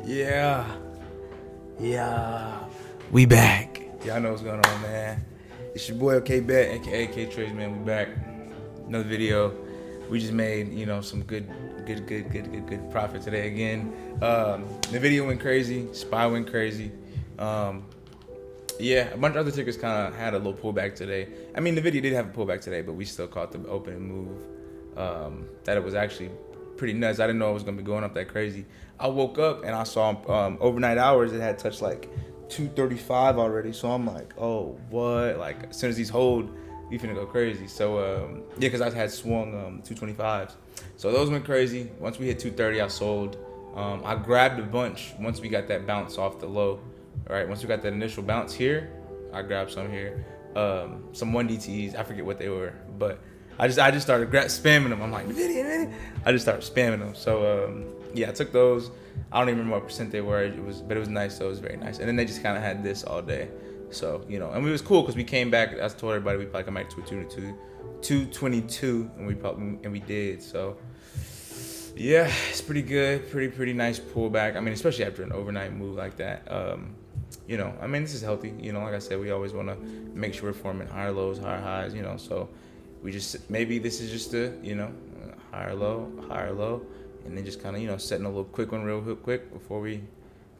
Yeah. Yeah. We back. Y'all know what's going on, man. It's your boy OK Bet, aka K Trades, man. We back. Another video. We just made, some good profit today again. The video went crazy. SPY went crazy. Yeah, a bunch of other tickers kind of had a little pullback today. I mean, the video did have a pullback today, but we still caught the opening move. That it was actually pretty nuts. I didn't know it was gonna be going up that crazy. I woke up and I saw overnight hours. It had touched like 235 already. So I'm like, oh, what? Like as soon as these hold, we finna go crazy. So yeah, because I had swung 225s. So those went crazy. Once we hit 230, I sold. I grabbed a bunch once we got that bounce off the low. All right, once we got that initial bounce here, I grabbed some here. Some 1DTs. I forget what they were, but I just started spamming them. I'm like, I just started spamming them. So yeah, I took those. I don't even remember what percent they were. But it was nice. So it was very nice. And then they just kind of had this all day. So and it was cool because we came back. I told everybody we probably come back to 222, and we did. So yeah, it's pretty good. Pretty nice pullback. I mean, especially after an overnight move like that. I mean, this is healthy. Like I said, we always want to make sure we're forming higher lows, higher highs. So we just maybe this is just a higher low, and then just kind of setting a little quick one real quick before we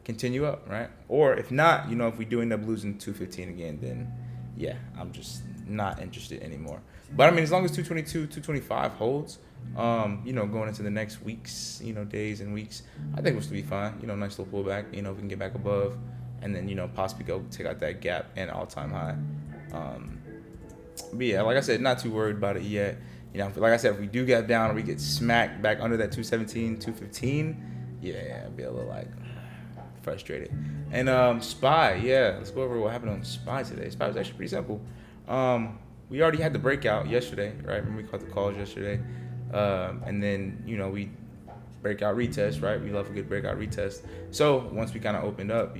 continue up, right? Or if not, if we do end up losing 215 again, then yeah, I'm just not interested anymore. But I mean, as long as 222, 225 holds, going into the next weeks, days and weeks, I think we'll still be fine. Nice little pullback. If we can get back above, and then possibly go take out that gap and all-time high. But yeah, like I said, not too worried about it yet. Like I said, if we do get down or we get smacked back under that 217, 215, yeah, I'd be a little like frustrated. And SPY, yeah, let's go over what happened on SPY today. SPY was actually pretty simple. We already had the breakout yesterday, right? Remember we caught the calls yesterday. And then, we breakout retest, right? We love a good breakout retest. So once we kind of opened up,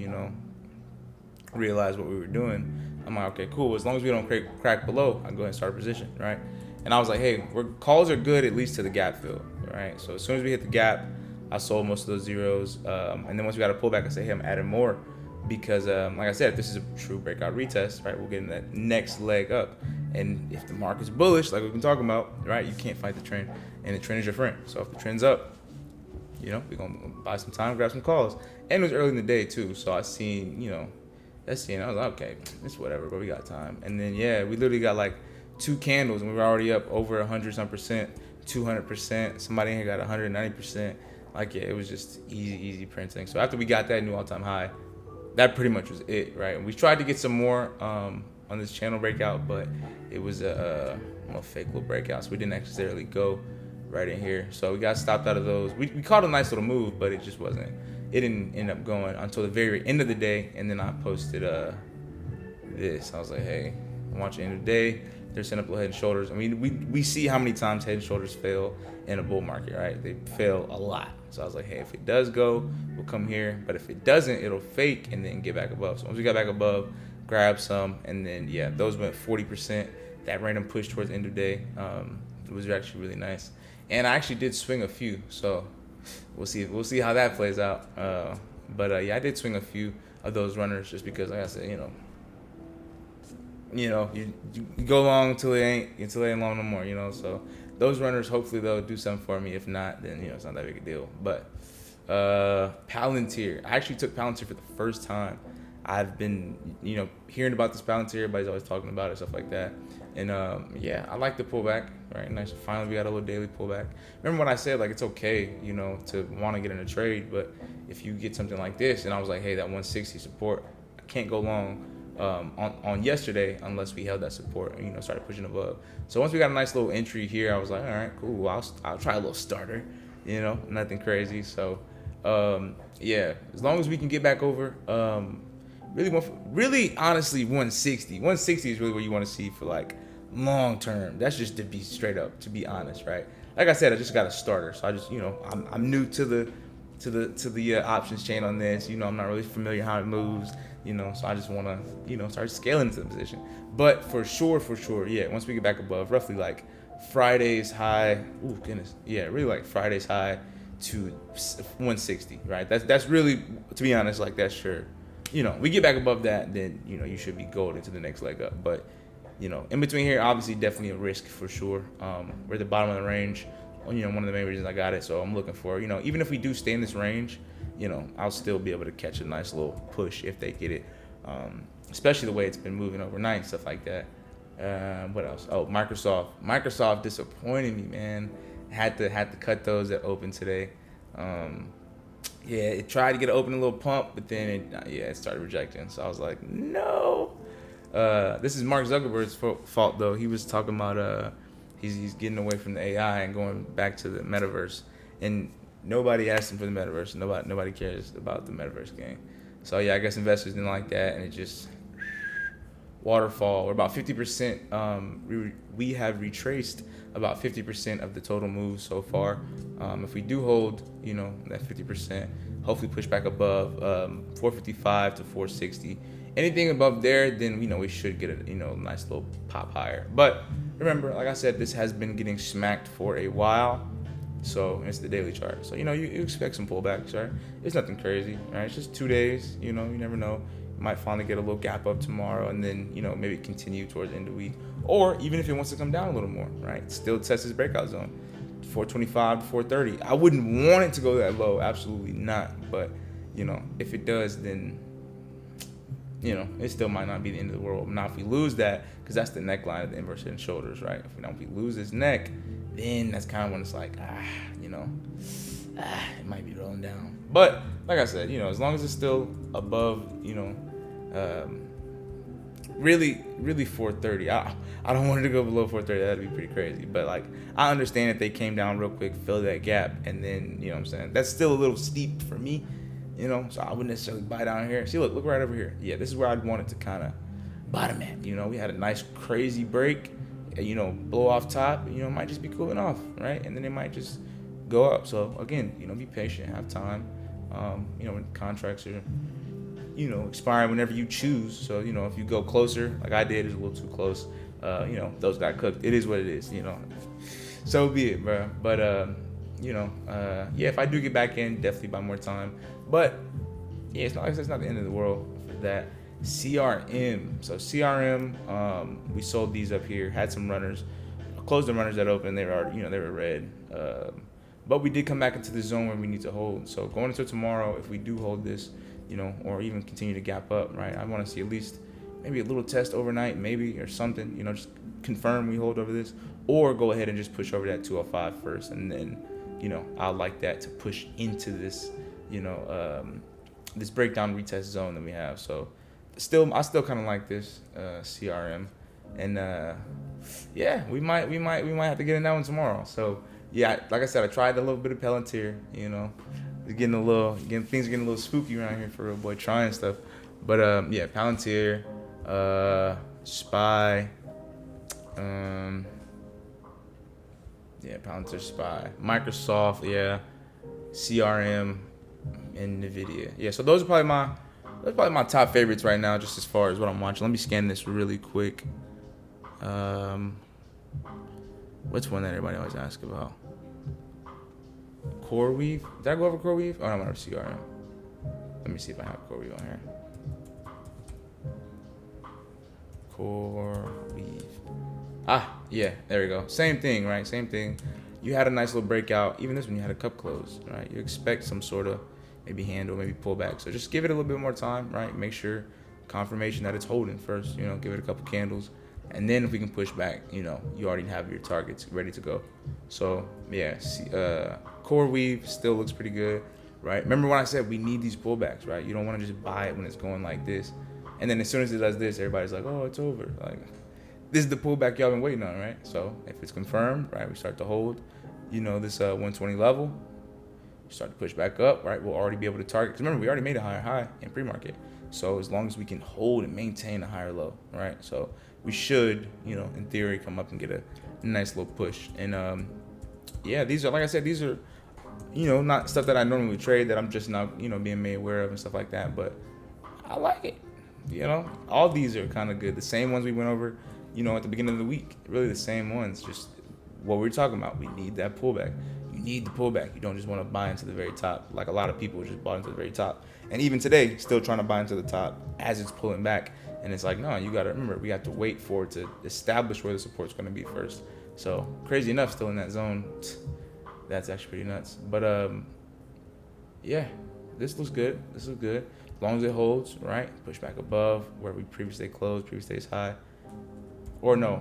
realized what we were doing, I'm like, okay, cool. As long as we don't crack below, I can go ahead and start a position, right? And I was like, hey, calls are good at least to the gap fill, right? So as soon as we hit the gap, I sold most of those zeros. And then once we got a pullback, I say, hey, I'm adding more because, like I said, if this is a true breakout retest, right, we'll get in that next leg up. And if the market's bullish, like we've been talking about, right, you can't fight the trend, and the trend is your friend. So if the trend's up, we're gonna buy some time, grab some calls. And it was early in the day too, so I seen, I was like, okay, it's whatever, but we got time. And then yeah, we literally got like 2 candles, and we were already up over 100-some percent, 200%. Somebody here got 190%. Like yeah, it was just easy printing. So after we got that new all-time high, that pretty much was it, right? And we tried to get some more on this channel breakout, but it was a fake little breakout, so we didn't necessarily go right in here. So we got stopped out of those. We caught a nice little move, but it just wasn't. It didn't end up going until the very end of the day, and then I posted this. I was like, hey, I'm watching end of the day. They're setting up a Head and Shoulders. I mean, we see how many times Head and Shoulders fail in a bull market, right? They fail a lot. So I was like, hey, if it does go, we'll come here. But if it doesn't, it'll fake and then get back above. So once we got back above, grab some, and then yeah, those went 40%. That random push towards the end of the day, it was actually really nice. And I actually did swing a few, so we'll see how that plays out. But yeah, I did swing a few of those runners just because, like I said, you go long until it ain't long no more, So those runners, hopefully they'll do something for me. If not, then it's not that big a deal. But Palantir, I actually took Palantir for the first time. I've been hearing about this Palantir. Everybody's always talking about it, stuff like that. And yeah, I like the pullback, right? Nice. Finally, we got a little daily pullback. Remember when I said like it's okay, to want to get in a trade, but if you get something like this, and I was like, hey, that 160 support, I can't go long on yesterday unless we held that support and started pushing above. So once we got a nice little entry here, I was like, all right, cool. I'll try a little starter, nothing crazy. So yeah, as long as we can get back over. Really, honestly, 160. 160 is really what you want to see for like long term. That's just to be straight up, to be honest, right? Like I said, I just got a starter, so I just, I'm new to the options chain on this. I'm not really familiar how it moves. So I just want to, start scaling into the position. But for sure, yeah. Once we get back above, roughly like Friday's high. Ooh, goodness, yeah, really like Friday's high to 160, right? That's really, to be honest, like that's sure. We get back above that, then you should be gold into the next leg up. But in between here, obviously, definitely a risk for sure. We're at the bottom of the range. One of the main reasons I got it. So I'm looking for, even if we do stay in this range, I'll still be able to catch a nice little push if they get it. Especially the way it's been moving overnight and stuff like that. What else? Oh, Microsoft disappointed me, man. Had to cut those at open today. It tried to get an open a little pump, but then it started rejecting. So I was like, no. This is Mark Zuckerberg's fault though. He was talking about he's getting away from the AI and going back to the metaverse, and nobody asked him for the metaverse. Nobody cares about the metaverse game. So I guess investors didn't like that, and it just waterfall. We're about 50%. We have retraced about 50% of the total moves so far. If we do hold, that 50%, hopefully push back above 455 to 460. Anything above there, then we should get a nice little pop higher. But remember, like I said, this has been getting smacked for a while. So it's the daily chart. So you expect some pullbacks, right? It's nothing crazy, right? It's just 2 days. You never know. You might finally get a little gap up tomorrow, and then maybe continue towards the end of the week. Or even if it wants to come down a little more, right? Still test this breakout zone, 425 to 430. I wouldn't want it to go that low, absolutely not. But if it does, then it still might not be the end of the world. Now, if we lose that, because that's the neckline of the inverse head and shoulders, right? If we lose this neck, then that's kind of when it's like, it might be rolling down. But like I said, as long as it's still above, really 430. I don't want it to go below 430. That'd be pretty crazy. But I understand if they came down real quick, fill that gap, and then what I'm saying, that's still a little steep for me. So I wouldn't necessarily buy down here. See, look right over here. Yeah, this is where I'd want it to kind of bottom at. We had a nice crazy break, blow off top. It might just be cooling off, right? And then it might just go up. So again, be patient, have time. When contracts are, expiring whenever you choose. So if you go closer, like I did, it's a little too close. Those got cooked. It is what it is. So be it, bro. But if I do get back in, definitely buy more time. But it's not the end of the world for that. CRM. So CRM, we sold these up here, had some runners, closed the runners that open. They were already, they were red. But we did come back into the zone where we need to hold. So going into tomorrow, if we do hold this, or even continue to gap up, right? I want to see at least maybe a little test overnight, maybe, or something, just confirm we hold over this, or go ahead and just push over that 205 first, and then, I like that to push into this, this breakdown retest zone that we have. So I still kind of like this CRM, and we might have to get in that one tomorrow. So like I said, I tried a little bit of PLTR, things are getting a little spooky around here for real, boy, trying stuff. But PLTR, SPY, PLTR, SPY, Microsoft, CRM, and NVDA. So those are probably my top favorites right now, just as far as what I'm watching. Let me scan this really quick. What's one that everybody always asks about? CRWV? Did I go over CRWV? Oh, no, I'm over CRM. Let me see if I have CRWV on here. CRWV. There we go. Same thing, right? Same thing. You had a nice little breakout. Even this one, you had a cup close, right? You expect some sort of maybe handle, maybe pullback. So just give it a little bit more time, right? Make sure confirmation that it's holding first. Give it a couple candles. And then if we can push back, you already have your targets ready to go. So, CRWV still looks pretty good, right? Remember when I said we need these pullbacks, right? You don't want to just buy it when it's going like this. And then as soon as it does this, everybody's like, oh, it's over. This is the pullback y'all been waiting on, right? So if it's confirmed, right, we start to hold, this 120 level. Start to push back up, right? We'll already be able to target. Because remember, we already made a higher high in pre-market. So as long as we can hold and maintain a higher low, right? So we should, in theory, come up and get a nice little push. And these are, like I said, these are, not stuff that I normally trade that I'm just now, being made aware of and stuff like that. But I like it. All these are kind of good. The same ones we went over, at the beginning of the week. Really the same ones. Just what we were talking about. We need that pullback. You need the pullback. You don't just want to buy into the very top. Like a lot of people just bought into the very top. And even today, still trying to buy into the top as it's pulling back. And it's like, no, you got to remember, we have to wait for it to establish where the support's going to be first. So crazy enough, still in that zone. That's actually pretty nuts. But yeah, this looks good. This looks good. As long as it holds, right? Push back above where we previously closed, previous day's high. Or no,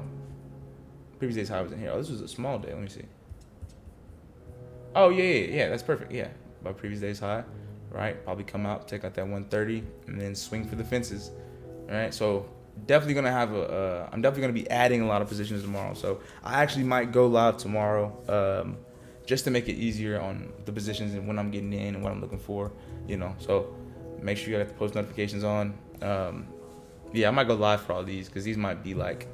previous day's high was in here. Oh, this was a small day. Let me see. Oh, yeah. That's perfect. Yeah, by previous day's high, right? Probably come out, take out that 130, and then swing for the fences. All right, so definitely gonna have I'm definitely gonna be adding a lot of positions tomorrow. So I actually might go live tomorrow, just to make it easier on the positions and when I'm getting in and what I'm looking for, So make sure you got the post notifications on. Yeah, I might go live for all these because these might be like,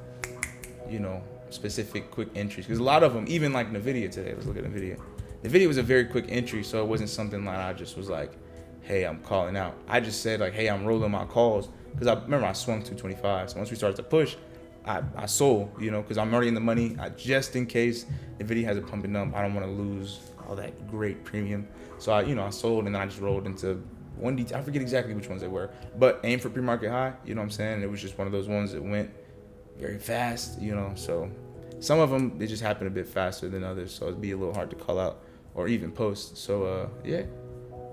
specific quick entries. Because a lot of them, even like NVDA today. Let's look at NVDA. NVDA was a very quick entry, so it wasn't something like I just was like, hey, I'm calling out. I just said like, hey, I'm rolling my calls. Because I remember I swung 225. So once we started to push, I sold, because I'm already in the money. Just in case the video has a pumping up, I don't want to lose all that great premium. So I sold, and then I just rolled into one. I forget exactly which ones they were, but aim for pre-market high. You know what I'm saying? It was just one of those ones that went very fast. So some of them they just happen a bit faster than others. So it'd be a little hard to call out or even post. So yeah.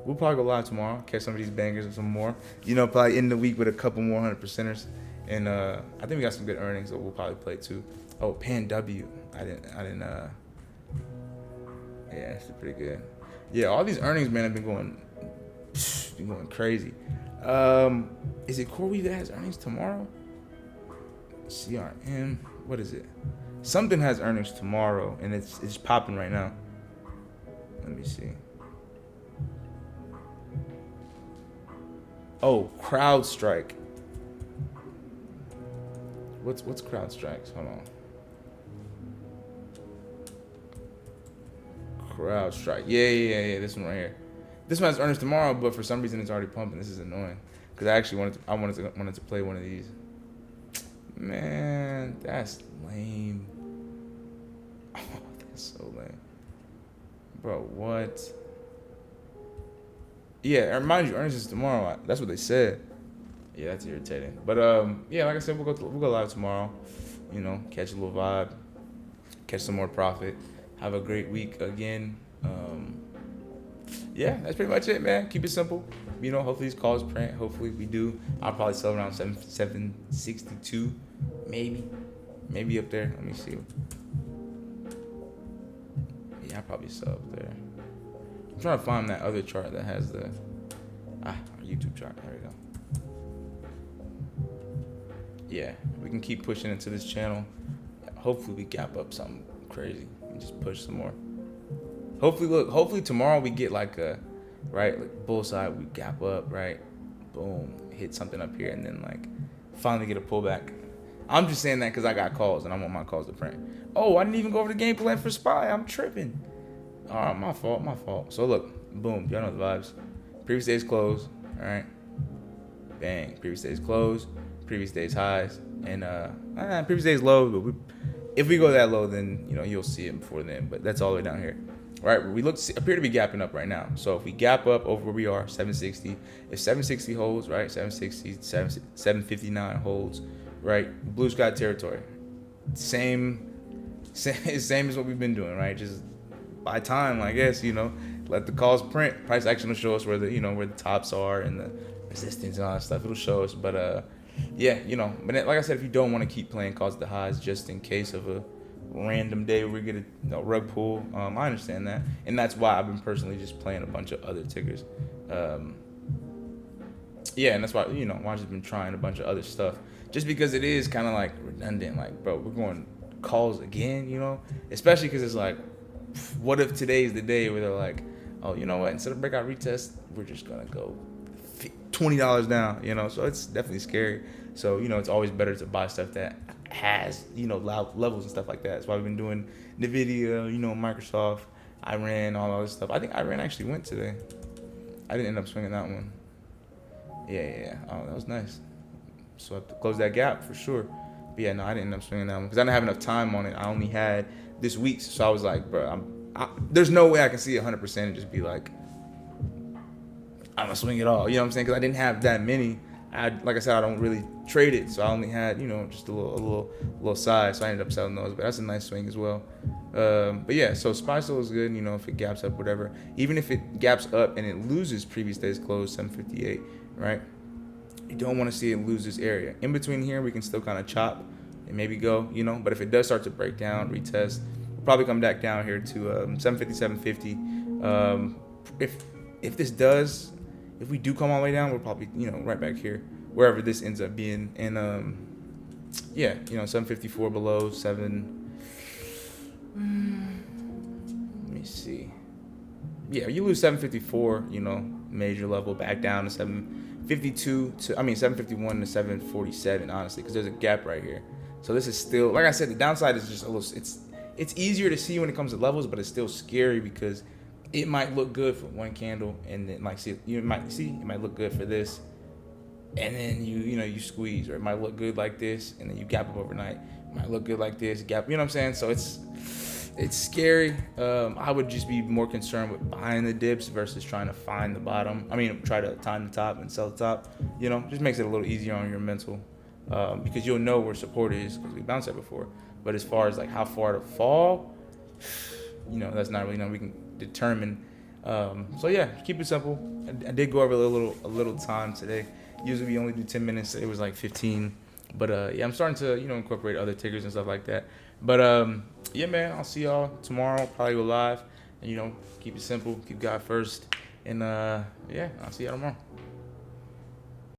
We'll probably go live tomorrow, catch some of these bangers and some more. Probably end the week with a couple more 100%ers. And I think we got some good earnings that we'll probably play too. Oh, PANW. I didn't yeah, it's pretty good. Yeah, all these earnings, man, have been going crazy. Is it CRWV that has earnings tomorrow? CRM, what is it? Something has earnings tomorrow, and it's popping right now. Let me see. Oh, CrowdStrike. What's CrowdStrike? Hold on. CrowdStrike. Yeah. This one right here. This one has earnings tomorrow, but for some reason it's already pumping. This is annoying because I actually wanted to play one of these. Man, that's lame. Oh, that's so lame, bro. What? Yeah, mind you, earnings is tomorrow. That's what they said. Yeah, that's irritating. But yeah, like I said, we'll go live tomorrow. Catch a little vibe, catch some more profit. Have a great week again. Yeah, that's pretty much it, man. Keep it simple. Hopefully these calls print. Hopefully we do. I'll probably sell around 762, maybe up there. Let me see. Yeah, I'll probably sell up there. I'm trying to find that other chart that has the our YouTube chart. There we go. Yeah, we can keep pushing into this channel. Hopefully we gap up something crazy and just push some more. Hopefully tomorrow we get like bull side, we gap up, right? Boom, hit something up here, and then like finally get a pullback. I'm just saying that because I got calls and I want my calls to print. Oh, I didn't even go over the game plan for SPY. I'm tripping. All right, my fault. So look, boom, y'all know the vibes. Previous day's close, all right? Bang, previous day's close, previous day's highs, and previous day's low, but if we go that low, then you'll see it before then, but that's all the way down here. All right, we appear to be gapping up right now. So if we gap up over where we are, 760, if 760 holds, right, 760, 759 holds, right, blue sky territory. Same as what we've been doing, right? Just by time, I guess, let the calls print. Price action will show us where the tops are and the resistance and all that stuff. It'll show us. But yeah, but like I said, if you don't want to keep playing calls at the highs just in case of a random day where we get a rug pull, I understand that. And that's why I've been personally just playing a bunch of other tickers. Yeah, and that's why, why I've just been trying a bunch of other stuff. Just because it is kind of like redundant. Like, bro, we're going calls again, especially because it's like, what if today's the day where they're like, oh, you know what? Instead of breakout retest, we're just gonna go $20 down. So it's definitely scary. So it's always better to buy stuff that has loud levels and stuff like that. That's why we've been doing NVIDIA, Microsoft, Iran, all this stuff. I think Iran actually went today. I didn't end up swinging that one. Yeah. Oh, that was nice. So I have to close that gap for sure. But yeah, no, I didn't end up swinging that one because I didn't have enough time on it. I only had this week's, so I was like, bro, there's no way I can see 100% and just be like, I'm gonna swing it all. You know what I'm saying? Because I didn't have that many. Like I said, I don't really trade it, so I only had, you know, just a little size. So I ended up selling those, but that's a nice swing as well. But yeah, so SPY still is good. You know, if it gaps up, whatever. Even if it gaps up and it loses previous day's close, 758, right? You don't want to see it lose this area. In between here, we can still kind of chop and maybe go, you know. But if it does start to break down, retest, we'll probably come back down here to 750, 750. If this does. If we do come all the way down, we're probably, you know, right back here, wherever this ends up being. And, yeah, you know, 754 below, 7. Let me see. Yeah, you lose 754, you know, major level, back down to 751 to 747, honestly, because there's a gap right here. So this is still, like I said, the downside is just a little, it's easier to see when it comes to levels, but it's still scary because it might look good for one candle, and then like it might look good for this, and then you squeeze, or it might look good like this, and then you gap up overnight. It might look good like this, gap. You know what I'm saying? So it's scary. I would just be more concerned with buying the dips versus trying to find the bottom. I mean, try to time the top and sell the top. You know, just makes it a little easier on your mental, because you'll know where support is because we bounced that before. But as far as like how far to fall, you know, that's not really we can determine. So yeah, keep it simple. I did go over a little time today. Usually we only do 10 minutes. It was like 15. But yeah, I'm starting to, you know, incorporate other tickers and stuff like that. But yeah, man, I'll see y'all tomorrow. Probably go live. And, you know, keep it simple. Keep God first. And yeah, I'll see y'all tomorrow.